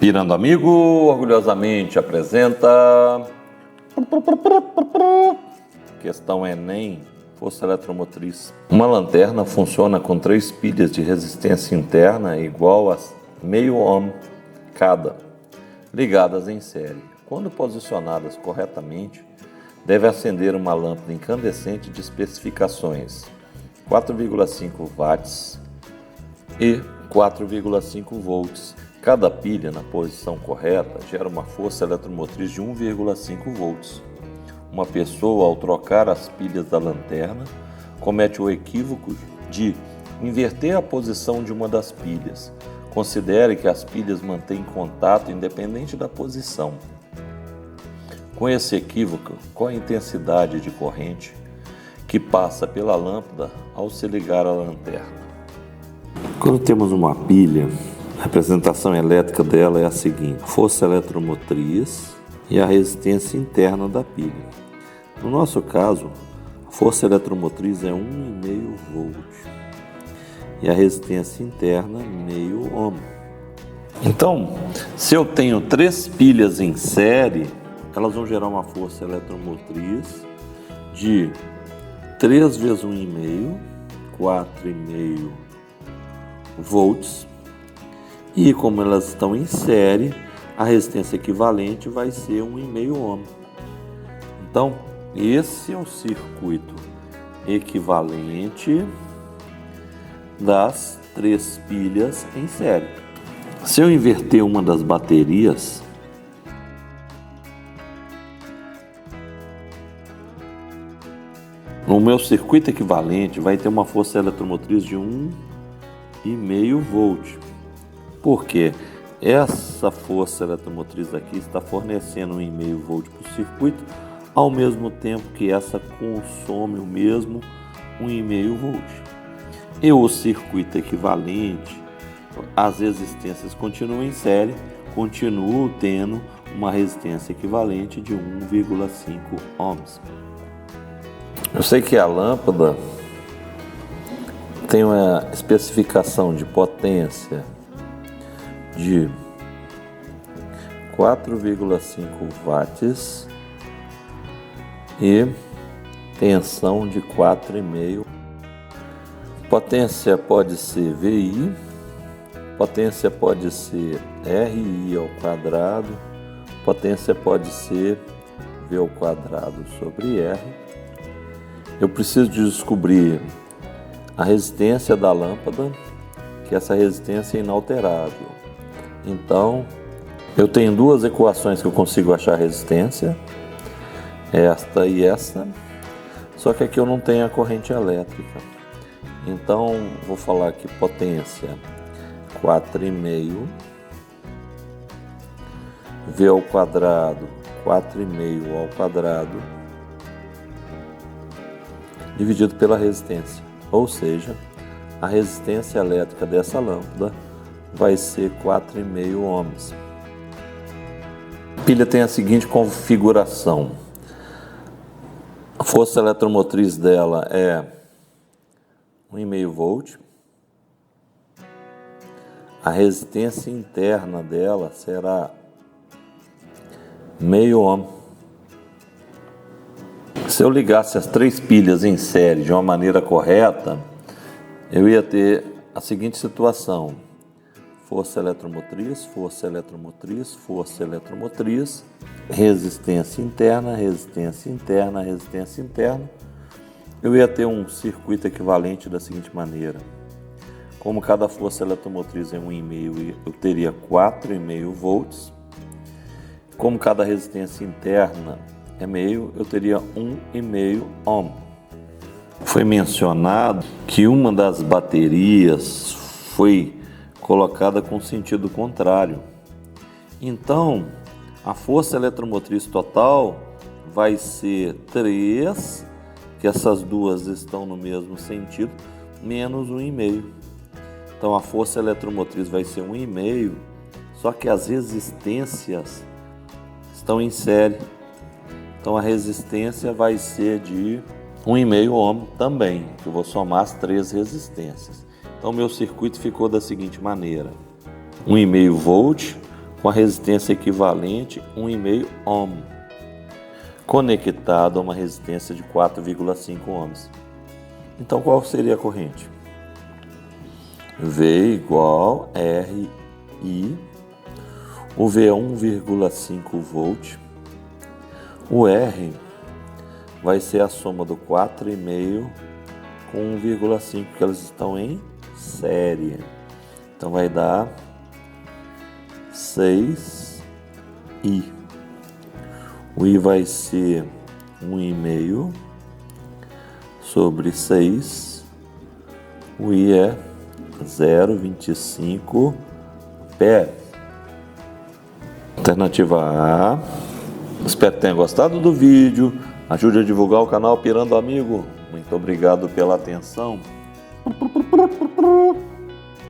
Pirando Amigo orgulhosamente apresenta Questão Enem, Força Eletromotriz. Uma lanterna funciona com 3 pilhas de resistência interna igual a meio ohm cada, ligadas em série. Quando posicionadas corretamente, deve acender uma lâmpada incandescente de especificações 4,5 watts e 4,5 volts. Cada pilha na posição correta gera uma força eletromotriz de 1,5 volts. Uma pessoa, ao trocar as pilhas da lanterna, comete o equívoco de inverter a posição de uma das pilhas. Considere que as pilhas mantêm contato independente da posição. Com esse equívoco, qual a intensidade de corrente que passa pela lâmpada ao se ligar à lanterna? Quando temos uma pilha, a representação elétrica dela é a seguinte: força eletromotriz e a resistência interna da pilha. No nosso caso, a força eletromotriz é 1,5 volt e a resistência interna meio ohm. Então, se eu tenho 3 pilhas em série, elas vão gerar uma força eletromotriz de 3 vezes 1,5, 4,5 volts. E como elas estão em série, a resistência equivalente vai ser 1,5 ohm. Então, esse é o circuito equivalente das 3 pilhas em série. Se eu inverter uma das baterias, o meu circuito equivalente vai ter uma força eletromotriz de 1,5 volt. Porque essa força eletromotriz aqui está fornecendo 1,5 volt para o circuito, ao mesmo tempo que essa consome o mesmo 1,5 volt. E o circuito equivalente, as resistências continuam em série, continuo tendo uma resistência equivalente de 1,5 ohms. Eu sei que a lâmpada tem uma especificação de potência de 4,5 watts e tensão de 4,5. Potência pode ser VI, potência pode ser RI ao quadrado, potência pode ser V ao quadrado sobre R. Eu preciso de descobrir a resistência da lâmpada, que essa resistência é inalterável. Então, eu tenho 2 equações que eu consigo achar a resistência, esta e essa, só que aqui eu não tenho a corrente elétrica. Então, vou falar aqui potência 4,5, V ao quadrado, 4,5 ao quadrado, dividido pela resistência, ou seja, a resistência elétrica dessa lâmpada vai ser 4,5 ohms. A pilha tem a seguinte configuração: a força eletromotriz dela é 1,5 volt, a resistência interna dela será meio ohm. Se eu ligasse as 3 pilhas em série de uma maneira correta, eu ia ter a seguinte situação: força eletromotriz, força eletromotriz, força eletromotriz, resistência interna, resistência interna, resistência interna. Eu ia ter um circuito equivalente da seguinte maneira: como cada força eletromotriz é 1,5, eu teria 4,5 volts. Como cada resistência interna é meio, eu teria 1,5 ohm. Foi mencionado que uma das baterias foi colocada com sentido contrário. Então, a força eletromotriz total vai ser 3, que essas duas estão no mesmo sentido, menos 1,5. Então, a força eletromotriz vai ser 1,5, só que as resistências estão em série. Então, a resistência vai ser de 1,5 ohm também, que eu vou somar as 3 resistências. Então, meu circuito ficou da seguinte maneira: 1,5 volt com a resistência equivalente 1,5 ohm, conectado a uma resistência de 4,5 ohms. Então, qual seria a corrente? V igual RI, o V é 1,5 volt, o R vai ser a soma do 4,5 com 1,5, que elas estão em série. Então vai dar 6I. O I vai ser 1,5 sobre 6. O I é 0,25 pé. Alternativa A. Espero que tenha gostado do vídeo. Ajude a divulgar o canal Pirando Amigo. Muito obrigado pela atenção.